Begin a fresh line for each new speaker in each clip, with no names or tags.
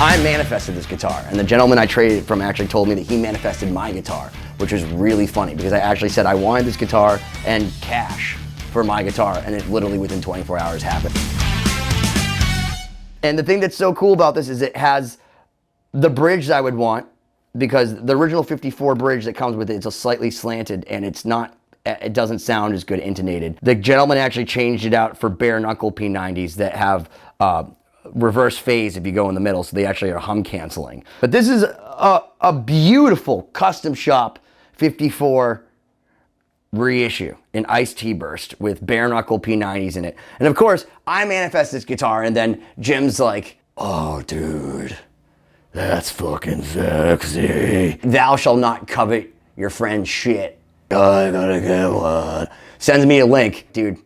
I manifested this guitar, and the gentleman I traded it from actually told me that he manifested my guitar, which was really funny because I actually said I wanted this guitar and cash for my guitar, and it literally within 24 hours happened. And the thing that's so cool about this is it has the bridge that I would want, because the original 54 bridge that comes with it is a slightly slanted, and it doesn't sound as good intonated. The gentleman actually changed it out for bare knuckle P90s that have reverse phase if you go in the middle, so they actually are hum canceling. But this is a beautiful custom shop 54 reissue in iced tea burst with bare knuckle P90s in it. And of course, I manifest this guitar, and then Jim's like, oh dude, that's fucking sexy. Thou shall not covet your friend's shit. I gotta get one. Sends me a link. Dude,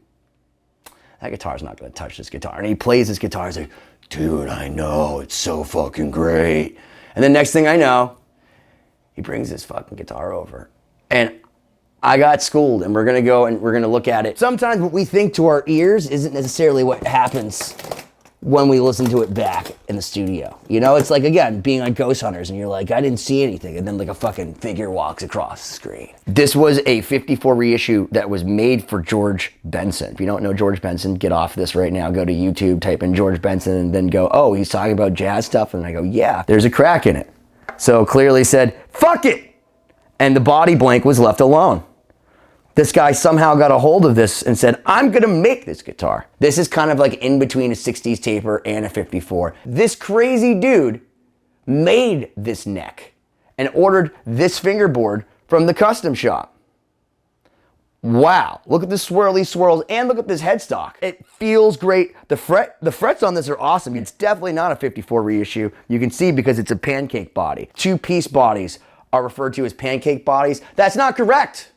that guitar's not gonna touch this guitar. And he plays this guitar, he's like, dude, I know, it's so fucking great. And then next thing I know, he brings this fucking guitar over. And I got schooled, and we're gonna go and we're gonna look at it. Sometimes what we think to our ears isn't necessarily what happens when we listen to it back in the studio. You know, it's like, again, being on Ghost Hunters and you're like, I didn't see anything, and then like a fucking figure walks across the screen. This was a 54 reissue that was made for George Benson. If you don't know George Benson, get off this right now, go to YouTube, type in George Benson, and then go, oh, he's talking about jazz stuff, and I go, yeah, there's a crack in it. So clearly said, fuck it! And the body blank was left alone. This guy somehow got a hold of this and said, I'm gonna make this guitar. This is kind of like in between a 60s taper and a 54. This crazy dude made this neck and ordered this fingerboard from the custom shop. Wow, look at the swirly swirls, and look at this headstock. It feels great. The frets on this are awesome. It's definitely not a 54 reissue. You can see because it's a pancake body. Two-piece bodies are referred to as pancake bodies. That's not correct.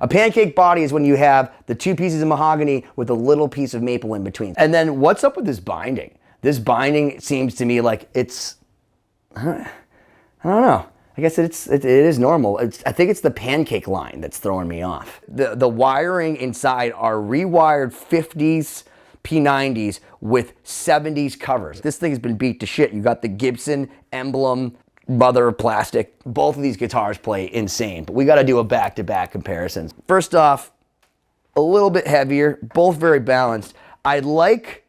A pancake body is when you have the two pieces of mahogany with a little piece of maple in between. And then what's up with this binding? This binding seems to me like it's, I don't know. I guess it is normal. I think it's the pancake line that's throwing me off. The wiring inside are rewired 50s P90s with 70s covers. This thing has been beat to shit. You got the Gibson emblem, mother of plastic. Both of these guitars play insane, but we got to do a back-to-back comparison. First off, a little bit heavier, both very balanced. I like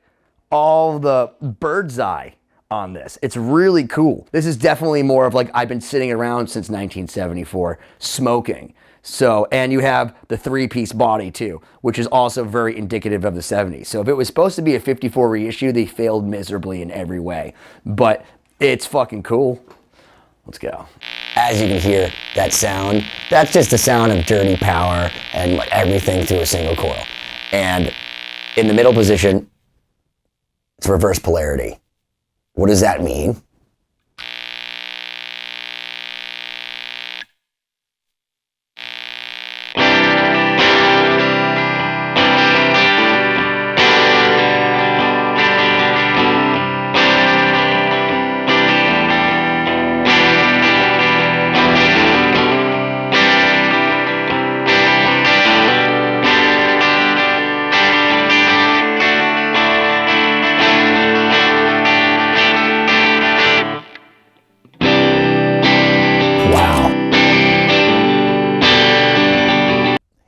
all the bird's eye on this. It's really cool. This is definitely more of like, I've been sitting around since 1974 smoking. So, and you have the three-piece body too, which is also very indicative of the 70s. So if it was supposed to be a 54 reissue, they failed miserably in every way, but it's fucking cool. Let's go. As you can hear, that sound, that's just the sound of dirty power and everything through a single coil. And in the middle position, it's reverse polarity. What does that mean?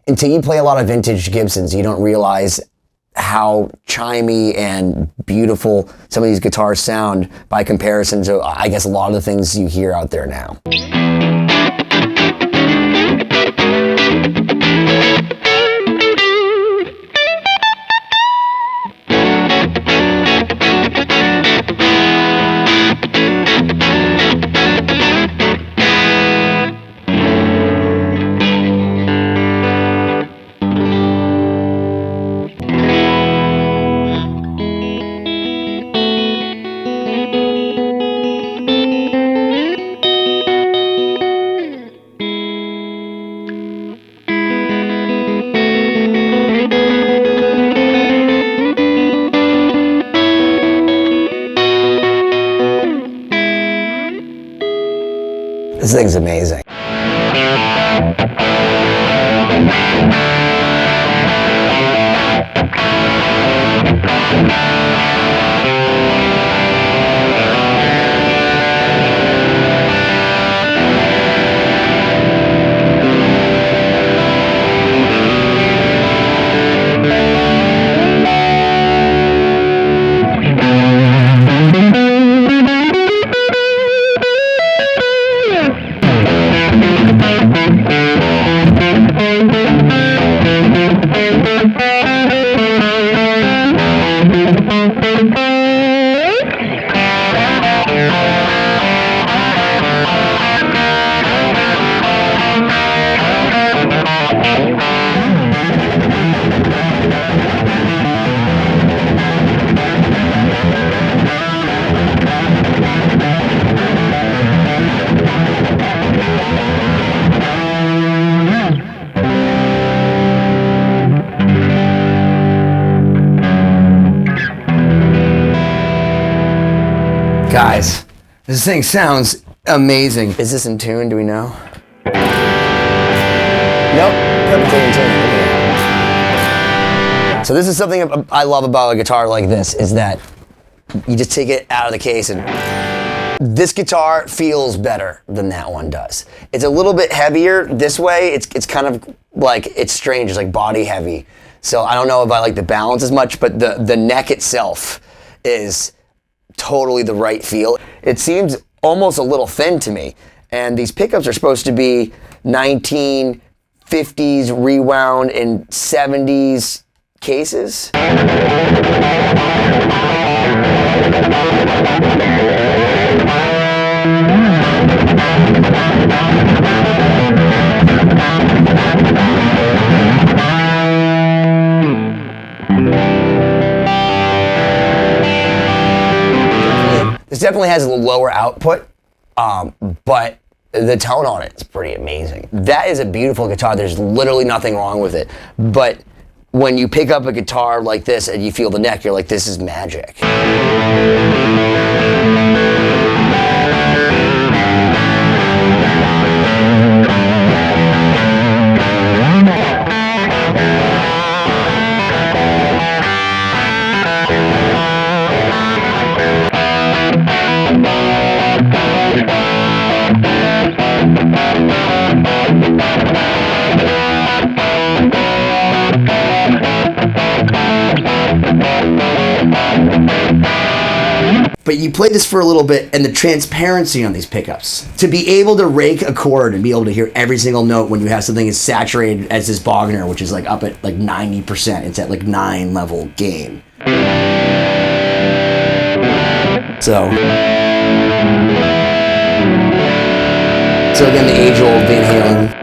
Until you play a lot of vintage Gibsons, you don't realize how chimey and beautiful some of these guitars sound by comparison to, I guess, a lot of the things you hear out there now. This thing's amazing. Guys, this thing sounds amazing. Is this in tune? Do we know? Nope, perfectly in tune. So this is something I love about a guitar like this, is that you just take it out of the case and this guitar feels better than that one does. It's a little bit heavier this way. It's kind of like, it's strange, it's like body heavy. So I don't know if I like the balance as much, but the neck itself is totally the right feel. It seems almost a little thin to me. And these pickups are supposed to be 1950s rewound and 70s cases. This definitely has a lower output, but the tone on it is pretty amazing. That is a beautiful guitar. There's literally nothing wrong with it. But when you pick up a guitar like this and you feel the neck, you're like, this is magic. But you play this for a little bit, and the transparency on these pickups. To be able to rake a chord and be able to hear every single note when you have something as saturated as this Bogner, which is like up at like 90%. It's at like 9 level gain. So again, the age-old Van Halen.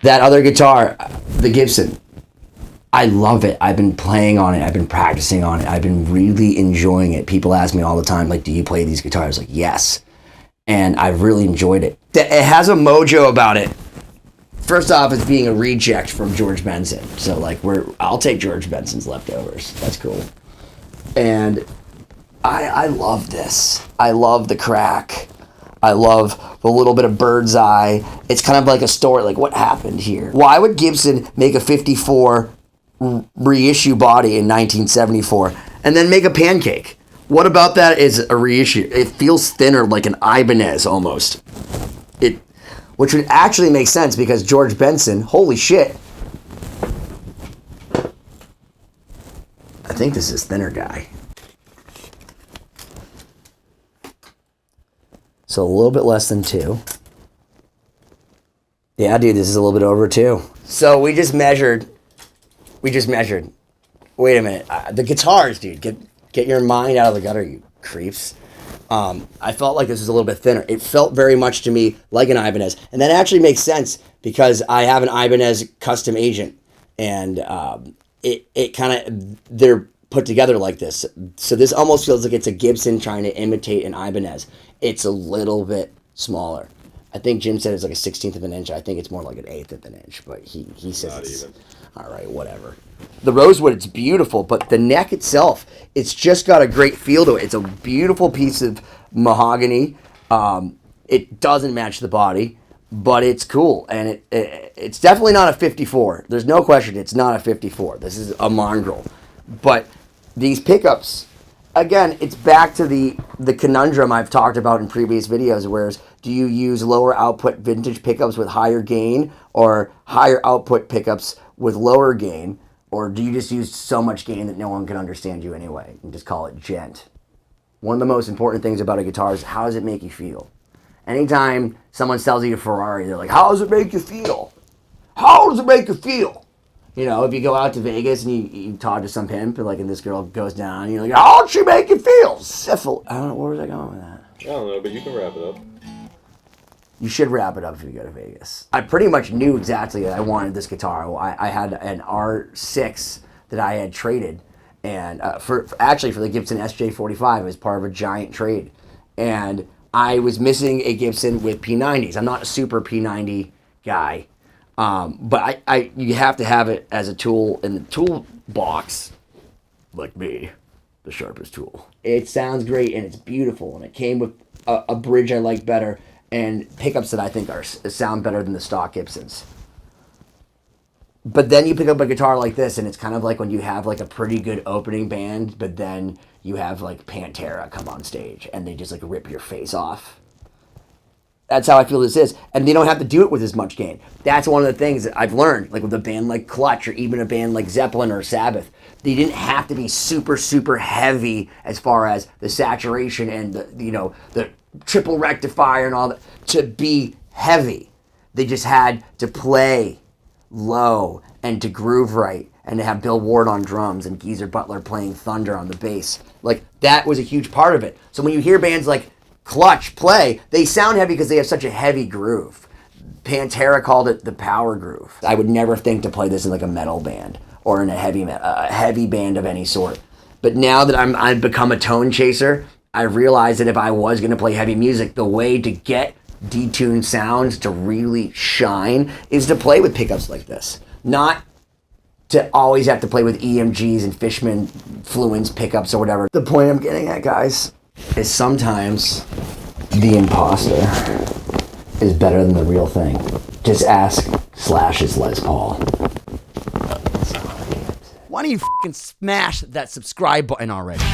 That other guitar, the Gibson, I love it. I've been playing on it. I've been practicing on it. I've been really enjoying it. People ask me all the time, like, do you play these guitars? Like, yes. And I've really enjoyed it. It has a mojo about it. First off, it's being a reject from George Benson. So, like, I'll take George Benson's leftovers. That's cool. And I love this. I love the crack. I love the little bit of bird's eye. It's kind of like a story, like what happened here? Why would Gibson make a 54 reissue body in 1974 and then make a pancake? What about that is a reissue? It feels thinner, like an Ibanez almost. Which would actually make sense because George Benson, holy shit. I think this is thinner guy. So a little bit less than 2. Yeah, dude, this is a little bit over 2. So we just measured. Wait a minute. The guitars, dude. Get your mind out of the gutter, you creeps. I felt like this was a little bit thinner. It felt very much to me like an Ibanez. And that actually makes sense because I have an Ibanez custom agent. And it kind of, they're put together like this. So this almost feels like it's a Gibson trying to imitate an Ibanez. It's a little bit smaller. I think Jim said it's like a 1/16 of an inch. I think it's more like an 1/8 of an inch, but he says not it's even. All right, whatever. The rosewood, it's beautiful, but the neck itself, it's just got a great feel to it. It's a beautiful piece of mahogany. It doesn't match the body, but it's cool, and it's definitely not a 54. There's no question it's not a 54. This is a mongrel, but these pickups again, it's back to the conundrum I've talked about in previous videos, whereas do you use lower output vintage pickups with higher gain or higher output pickups with lower gain, or do you just use so much gain that no one can understand you anyway and just call it gent? One of the most important things about a guitar is how does it make you feel? Anytime someone sells you a Ferrari, they're like, how does it make you feel? How does it make you feel? You know, if you go out to Vegas and you talk to some pimp, and this girl goes down, and you're like, how does she make you feel? Syphil. I don't know, where was I going with that?
I don't know, but you can wrap it up.
You should wrap it up if you go to Vegas. I pretty much knew exactly that I wanted this guitar. I had an R6 that I had traded, and for the Gibson SJ45, it was part of a giant trade. And I was missing a Gibson with P90s. I'm not a super P90 guy. But you have to have it as a tool in the toolbox, like me, the sharpest tool. It sounds great and it's beautiful, and it came with a bridge I like better and pickups that I think sound better than the stock Gibsons. But then you pick up a guitar like this, and it's kind of like when you have like a pretty good opening band, but then you have like Pantera come on stage and they just like rip your face off. That's how I feel this is. And they don't have to do it with as much gain. That's one of the things that I've learned, like with a band like Clutch or even a band like Zeppelin or Sabbath. They didn't have to be super, super heavy as far as the saturation and the triple rectifier and all that to be heavy. They just had to play low and to groove right and to have Bill Ward on drums and Geezer Butler playing Thunder on the bass. Like, that was a huge part of it. So when you hear bands like Clutch play, they sound heavy because they have such a heavy groove. Pantera called it the power groove. I would never think to play this in like a metal band or in a heavy band of any sort. But now that I've become a tone chaser, I realized that if I was going to play heavy music, the way to get detuned sounds to really shine is to play with pickups like this. Not to always have to play with EMGs and Fishman Fluence pickups or whatever. The point I'm getting at, guys, is sometimes the imposter is better than the real thing. Just ask Slash's Les Paul. Why don't you fucking smash that subscribe button already?